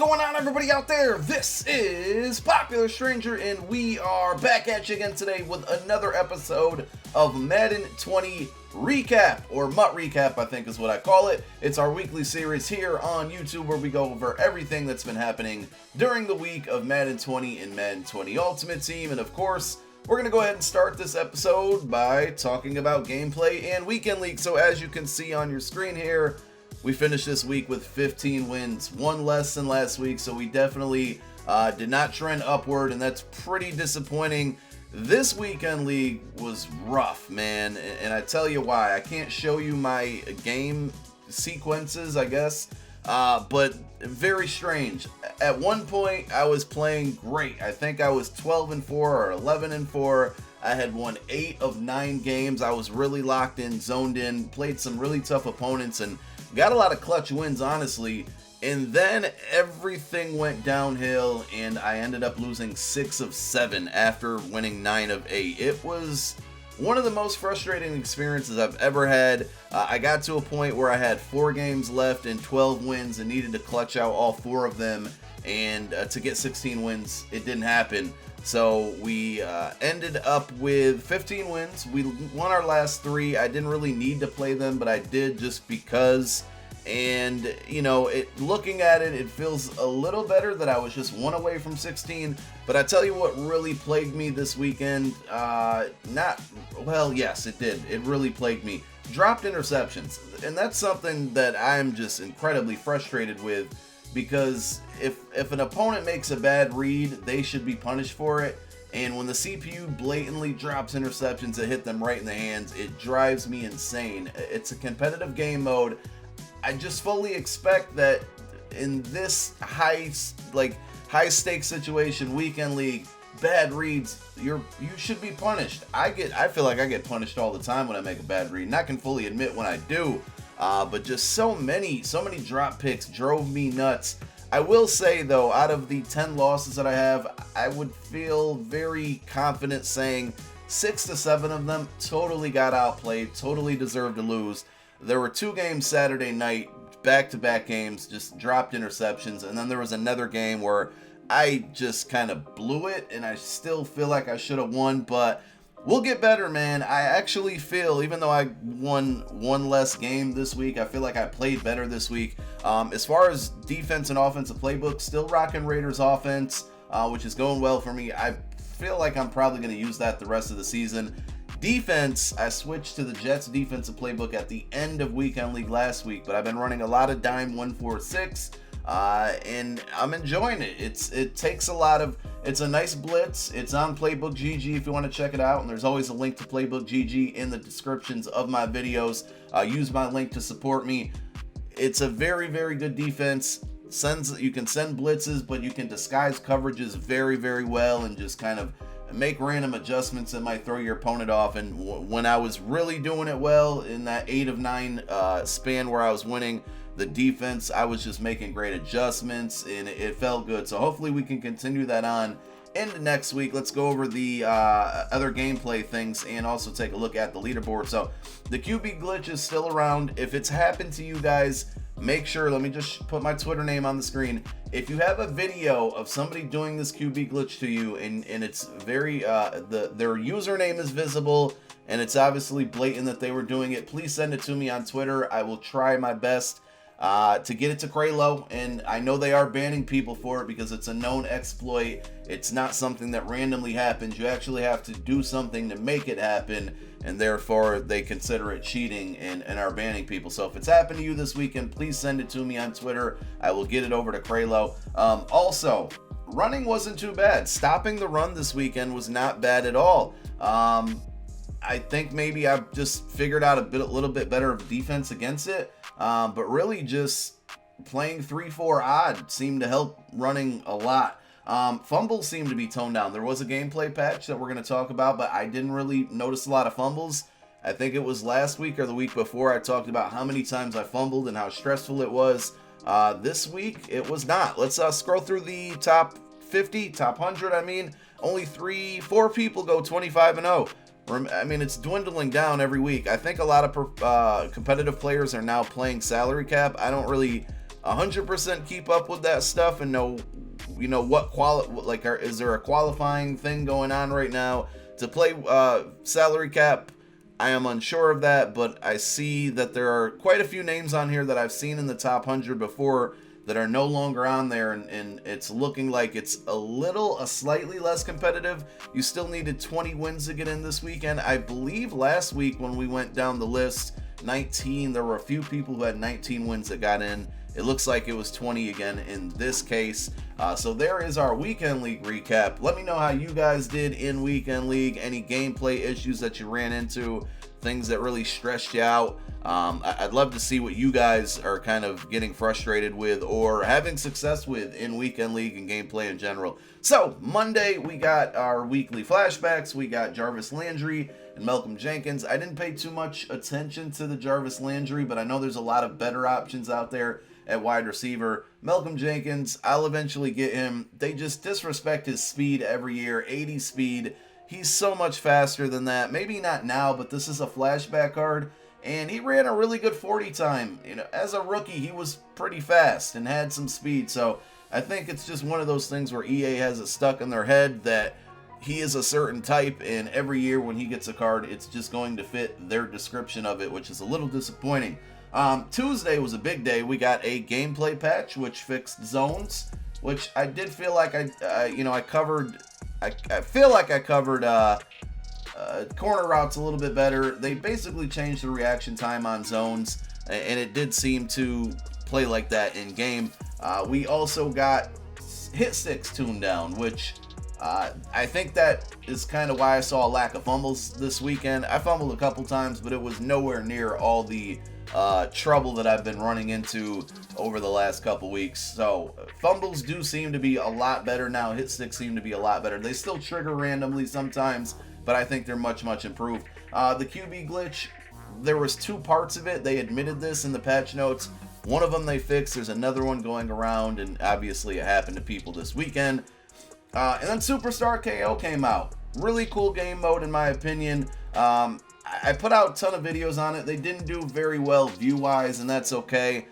going on, everybody out there? This is Popular Stranger, and we are back at you again today with another episode of Madden 20 Recap, or MUT Recap, I think is what I call it. It's our weekly series here on YouTube where we go over everything that's been happening during the week of Madden 20 and Madden 20 Ultimate Team. And of course, we're going to go ahead and start this episode by talking about gameplay and weekend league. So as you can see on your screen here, we finished this week with 15 wins, one less than last week, so we definitely did not trend upward, and that's pretty disappointing. This weekend league was rough, man, and I tell you why. I can't show you my game sequences, I guess, but very strange. At one point, I was playing great. I think I was 12-4 or 11-4. I had won 8 of 9 games. I was really locked in, zoned in, played some really tough opponents, and got a lot of clutch wins, honestly. And then everything went downhill, and I ended up losing 6 of 7 after winning 9 of 8. It was one of the most frustrating experiences I've ever had. I got to a point where I had 4 games left and 12 wins and needed to clutch out all 4 of them. And to get 16 wins, it didn't happen. So we ended up with 15 wins. We won our last 3. I didn't really need to play them, but I did just because. And, you know, looking at it, it feels a little better that I was just 1 away from 16. But I tell you what really plagued me this weekend, yes, it did. It really plagued me. Dropped interceptions. And that's something that I'm just incredibly frustrated with, because if an opponent makes a bad read, they should be punished for it. And when the CPU blatantly drops interceptions that hit them right in the hands, it drives me insane. It's a competitive game mode. I just fully expect that in this high stakes situation, weekend league, bad reads, you should be punished. I feel like I get punished all the time when I make a bad read, and I can fully admit when I do. But just so many drop picks drove me nuts. I will say, though, out of the 10 losses that I have, I would feel very confident saying 6 to 7 of them totally got outplayed, totally deserved to lose. There were 2 games Saturday night, back-to-back games, just dropped interceptions, and then there was another game where I just kind of blew it, and I still feel like I should have won, but we'll get better, man. I actually feel, even though I won 1 less game this week, I feel like I played better this week. As far as defense and offensive playbook, still rocking Raiders offense, which is going well for me. I feel like I'm probably going to use that the rest of the season. Defense, I switched to the Jets defensive playbook at the end of weekend league last week, but I've been running a lot of dime 1-4-6, and I'm enjoying it. It takes a lot of. It's a nice blitz. It's on Playbook GG if you want to check it out, and there's always a link to Playbook GG in the descriptions of my videos. Use my link to support me. It's a very, very good defense. You can send blitzes, but you can disguise coverages very, very well and just kind of make random adjustments that might throw your opponent off. And when I was really doing it well in that 8 of 9 span where I was winning the defense, I was just making great adjustments, and it felt good. So hopefully we can continue that on into next week. Let's go over the other gameplay things and also take a look at the leaderboard. So the QB glitch is still around. If it's happened to you guys, make sure, let me just put my Twitter name on the screen. If you have a video of somebody doing this QB glitch to you, and it's very, their username is visible, and it's obviously blatant that they were doing it, please send it to me on Twitter. I will try my best to get it to Kralo, and I know they are banning people for it because it's a known exploit. It's not something that randomly happens. You actually have to do something to make it happen, and therefore they consider it cheating and are banning people. So if it's happened to you this weekend, please send it to me on Twitter. I will get it over to Kralo. Also, running wasn't too bad. Stopping the run this weekend was not bad at all. I think maybe I've just figured out a little bit better of defense against it. But really just playing 3-4 odd seemed to help running a lot. Fumbles seem to be toned down. There was a gameplay patch that we're going to talk about, but I didn't really notice a lot of fumbles. I think it was last week or the week before I talked about how many times I fumbled and how stressful it was. This week, it was not. Let's scroll through the top 50, top 100, I mean. Only 3-4 people go 25-0. I mean, it's dwindling down every week. I think a lot of competitive players are now playing salary cap. I don't really 100% keep up with that stuff and know, you know, is there a qualifying thing going on right now to play salary cap? I am unsure of that, but I see that there are quite a few names on here that I've seen in the top 100 before that are no longer on there, and it's looking like it's a slightly less competitive. You still needed 20 wins to get in this weekend. I believe last week when we went down the list, 19, there were a few people who had 19 wins that got in. It looks like it was 20 again in this case. So there is our Weekend League recap. Let me know how you guys did in Weekend League, any gameplay issues that you ran into, things that really stressed you out. I'd love to see what you guys are kind of getting frustrated with or having success with in Weekend League and gameplay in general. So Monday we got our weekly flashbacks. We got Jarvis Landry and Malcolm Jenkins. I didn't pay too much attention to the Jarvis Landry, but I know there's a lot of better options out there at wide receiver. Malcolm Jenkins, I'll eventually get him. They just disrespect his speed every year. 80 speed. He's so much faster than that. Maybe not now, but this is a flashback card. And he ran a really good 40 time. You know, as a rookie, he was pretty fast and had some speed. So I think it's just one of those things where EA has it stuck in their head that he is a certain type, and every year when he gets a card, it's just going to fit their description of it, which is a little disappointing. Tuesday was a big day. We got a gameplay patch which fixed zones, which I did feel like I covered. I feel like I covered corner routes a little bit better. They basically changed the reaction time on zones, and it did seem to play like that in game. We also got hit sticks tuned down, which I think that is kind of why I saw a lack of fumbles this weekend. I fumbled a couple times, but it was nowhere near all the trouble that I've been running into over the last couple weeks. So fumbles do seem to be a lot better now. Hit sticks seem to be a lot better. They still trigger randomly sometimes, but I think they're much improved. The QB glitch, there was two parts of it. They admitted this in the patch notes. One of them they fixed. There's another one going around, and obviously it happened to people this weekend. And then Superstar KO came out. Really cool game mode in my opinion. I put out a ton of videos on it. They didn't do very well view-wise, and that's okay.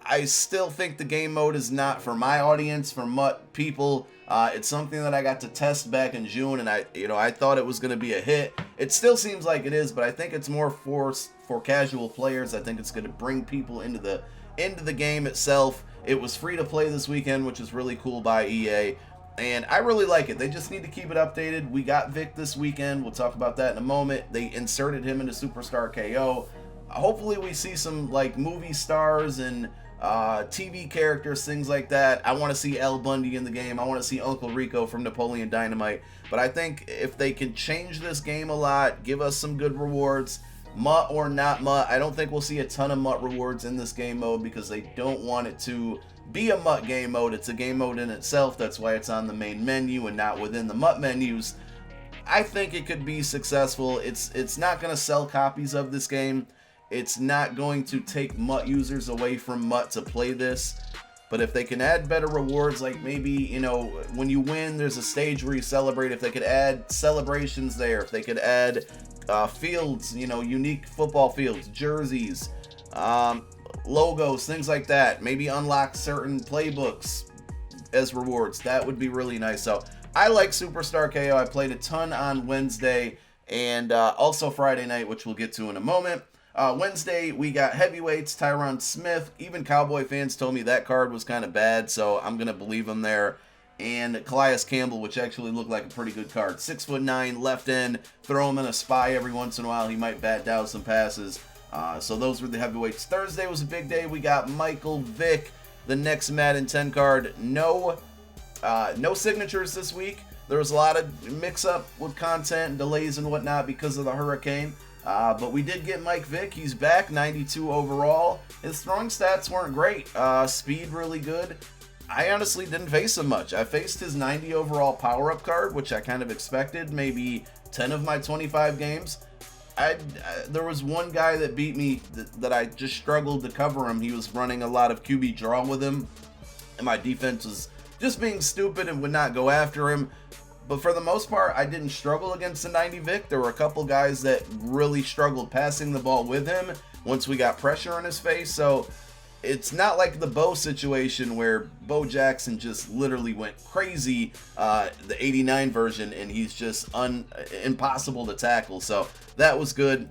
I still think the game mode is not for my audience, for MUT people. It's something that I got to test back in June, and I thought it was going to be a hit. It still seems like it is, but I think it's more for casual players. I think it's going to bring people into the game itself. It was free to play this weekend, which is really cool by EA. And I really like it. They just need to keep it updated. We got Vic this weekend. We'll talk about that in a moment. They inserted him into Superstar KO. Hopefully we see some like movie stars and TV characters, things like that. I want to see Al Bundy in the game. I want to see Uncle Rico from Napoleon Dynamite. But I think if they can change this game a lot, give us some good rewards, MUT or not MUT, I don't think we'll see a ton of MUT rewards in this game mode because they don't want it to be a MUT game mode. It's a game mode in itself. That's why it's on the main menu and not within the MUT menus. I think it could be successful. It's not going to sell copies of this game. It's not going to take MUT users away from MUT to play this. But if they can add better rewards, like maybe, when you win, there's a stage where you celebrate. If they could add celebrations there, if they could add fields, unique football fields, jerseys, logos, things like that. Maybe unlock certain playbooks as rewards. That would be really nice. So I like Superstar KO. I played a ton on Wednesday and also Friday night, which we'll get to in a moment. Wednesday, we got heavyweights, Tyron Smith. Even Cowboy fans told me that card was kind of bad, so I'm going to believe him there. And Calais Campbell, which actually looked like a pretty good card. 6'9", left end. Throw him in a spy every once in a while. He might bat down some passes. So those were the heavyweights. Thursday was a big day. We got Michael Vick, the next Madden 10 card. No signatures this week. There was a lot of mix-up with content and delays and whatnot because of the hurricane. But we did get Mike Vick. He's back, 92 overall. His throwing stats weren't great. Speed really good. I honestly didn't face him much. I faced his 90 overall power-up card, which I kind of expected. Maybe 10 of my 25 games. There was one guy that beat me that I just struggled to cover him. He was running a lot of QB draw with him, and my defense was just being stupid and would not go after him. But for the most part, I didn't struggle against the 90 Vic. There were a couple guys that really struggled passing the ball with him once we got pressure on his face. So it's not like the Bo situation where Bo Jackson just literally went crazy, the 89 version, and he's just impossible to tackle. So that was good.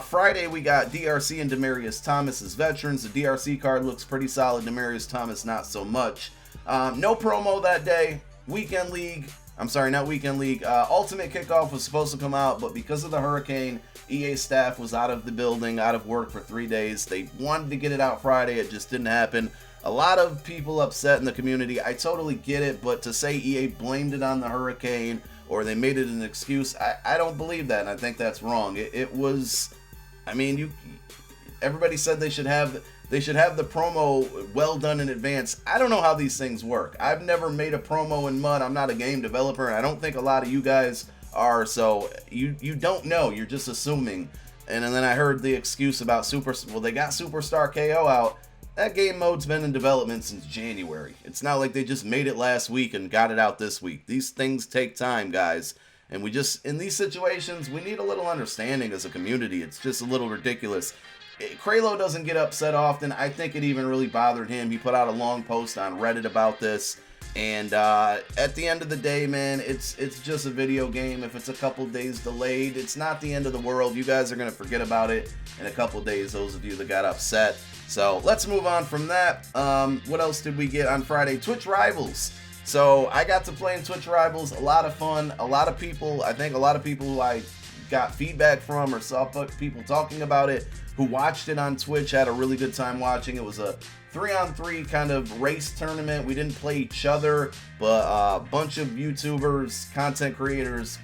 Friday we got DRC and Demaryius Thomas as veterans. The DRC card looks pretty solid. Demaryius Thomas not so much. No promo that day. Weekend League. I'm sorry, not Weekend League. Ultimate Kickoff was supposed to come out, but because of the hurricane, EA staff was out of the building, out of work for 3 days. They wanted to get it out Friday. It just didn't happen. A lot of people upset in the community. I totally get it, but to say EA blamed it on the hurricane or they made it an excuse, I don't believe that, and I think that's wrong. It was, I mean, everybody said they should have the promo well done in advance. I don't know how these things work. I've never made a promo in MUT. I'm not a game developer, and I don't think a lot of you guys are, so you don't know. You're just assuming. And then I heard the excuse about they got Superstar KO out. That game mode's been in development since January. It's not like they just made it last week and got it out this week. These things take time, guys. And we just, in these situations, we need a little understanding as a community. It's just a little ridiculous. Kralo doesn't get upset often. I think it even really bothered him. He put out a long post on Reddit about this. And at the end of the day, man, it's just a video game. If it's a couple days delayed, it's not the end of the world. You guys are going to forget about it in a couple days, those of you that got upset. So let's move on from that. What else did we get on Friday? Twitch Rivals. So I got to play in Twitch Rivals. A lot of fun. A lot of people, I think a lot of people who I got feedback from or saw people talking about it who watched it on Twitch had a really good time watching. It was a 3-on-3 kind of race tournament. We didn't play each other, but a bunch of YouTubers, content creators,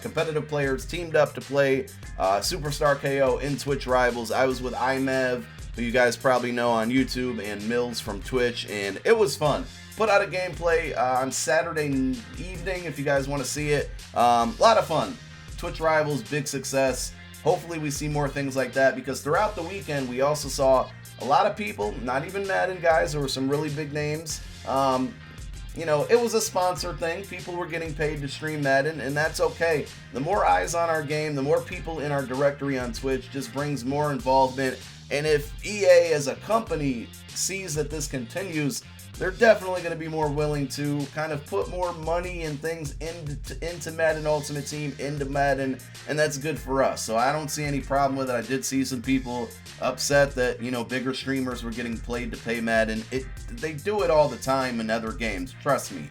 competitive players teamed up to play Superstar KO in Twitch Rivals. I was with iMav, who you guys probably know on YouTube, and Mills from Twitch, and it was fun. Put out a gameplay on Saturday evening if you guys want to see it. A lot of fun. Twitch Rivals, big success. Hopefully we see more things like that, because throughout the weekend we also saw a lot of people, not even Madden guys, there were some really big names. You know, it was a sponsored thing. People were getting paid to stream Madden, and that's okay. The more eyes on our game, the more people in our directory on Twitch just brings more involvement. And if EA as a company sees that this continues, they're definitely going to be more willing to kind of put more money and things into Madden Ultimate Team, into Madden, and that's good for us. So I don't see any problem with it. I did see some people upset that, you know, bigger streamers were getting played to pay Madden. They do it all the time in other games, trust me.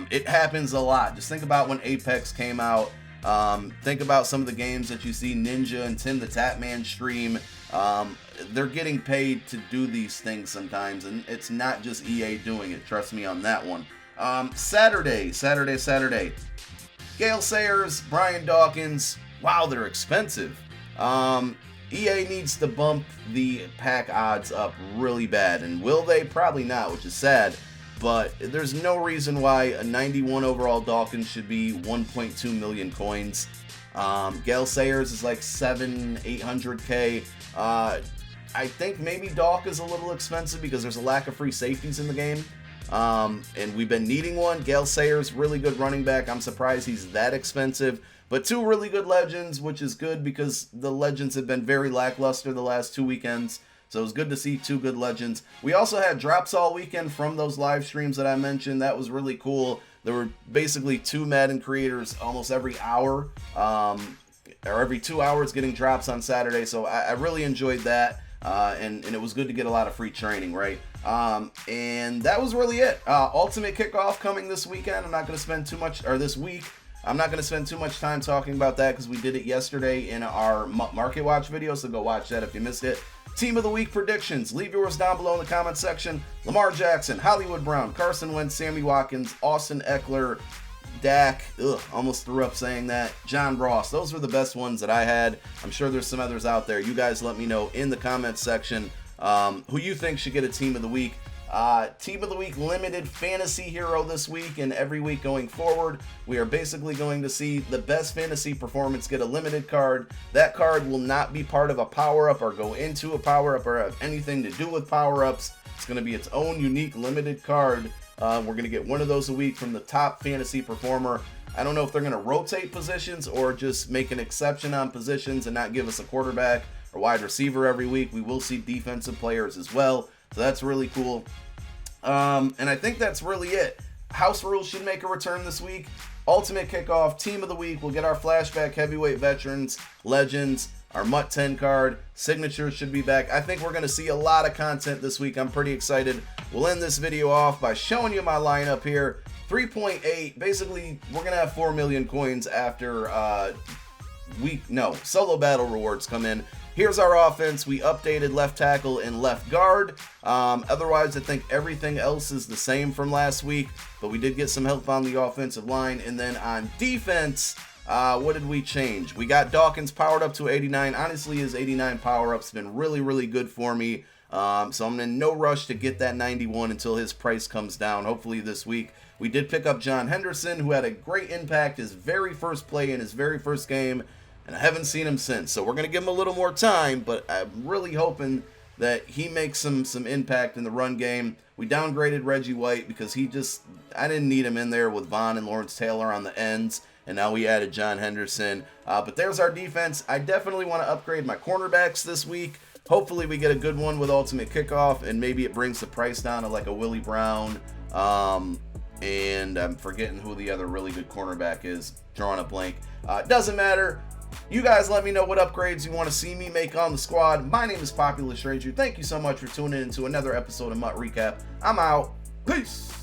It happens a lot. Just think about when Apex came out. Think about some of the games that you see Ninja and Tim the Tatman stream. They're getting paid to do these things sometimes, and it's not just EA doing it. Trust me on that one. Saturday. Gale Sayers, Brian Dawkins. Wow, they're expensive. EA needs to bump the pack odds up really bad, and will they? Probably not, which is sad. But there's no reason why a 91 overall Dawkins should be 1.2 million coins. Gale Sayers is like 800k. I think maybe Dawk is a little expensive because there's a lack of free safeties in the game. And we've been needing one. Gale Sayers, really good running back. I'm surprised he's that expensive. But two really good legends, which is good because the legends have been very lackluster the last 2 weekends. So it was good to see two good legends. We also had drops all weekend from those live streams that I mentioned. That was really cool. There were basically 2 Madden creators almost every hour, or every 2 hours getting drops on Saturday. So I really enjoyed that. And it was good to get a lot of free training, right? And that was really it. Ultimate Kickoff coming this weekend. I'm not going to spend too much, or this week. I'm not going to spend too much time talking about that because we did it yesterday in our Market Watch video, so go watch that if you missed it. Team of the Week predictions. Leave yours down below in the comment section. Lamar Jackson, Hollywood Brown, Carson Wentz, Sammy Watkins, Austin Eckler, Dak, almost threw up saying that, John Ross. Those were the best ones that I had. I'm sure there's some others out there. You guys let me know in the comments section who you think should get a Team of the Week. Team of the Week limited fantasy hero this week and every week going forward. We are basically going to see the best fantasy performance get a limited card. That card will not be part of a power-up or go into a power-up or have anything to do with power-ups. It's going to be its own unique limited card. We're going to get one of those a week from the top fantasy performer. I don't know if they're going to rotate positions or just make an exception on positions and not give us a quarterback or wide receiver every week. We will see defensive players as well, so that's really cool. And I think that's really it. House Rules should make a return this week. Ultimate Kickoff, Team of the Week. We'll get our flashback heavyweight veterans, legends, our MUT 10 card, signatures should be back. I think we're going to see a lot of content this week. I'm pretty excited. We'll end this video off by showing you my lineup here. 3.8, basically, we're going to have 4 million coins after solo battle rewards come in. Here's our offense. We updated left tackle and left guard. Otherwise, I think everything else is the same from last week, but we did get some help on the offensive line. And then on defense, what did we change? We got Dawkins powered up to 89. Honestly, his 89 power-up's been really, really good for me. So I'm in no rush to get that 91 until his price comes down, hopefully this week. We did pick up John Henderson, who had a great impact his very first play in his very first game, and I haven't seen him since. So we're going to give him a little more time, but I'm really hoping that he makes some impact in the run game. We downgraded Reggie White because I didn't need him in there with Vaughn and Lawrence Taylor on the ends, and now we added John Henderson. But there's our defense. I definitely want to upgrade my cornerbacks this week. Hopefully we get a good one with Ultimate Kickoff, and maybe it brings the price down to like a Willie Brown. And I'm forgetting who the other really good cornerback is. Drawing a blank. Doesn't matter. You guys let me know what upgrades you want to see me make on the squad. My name is Populous Ranger. Thank you so much for tuning in to another episode of MUT Recap. I'm out. Peace.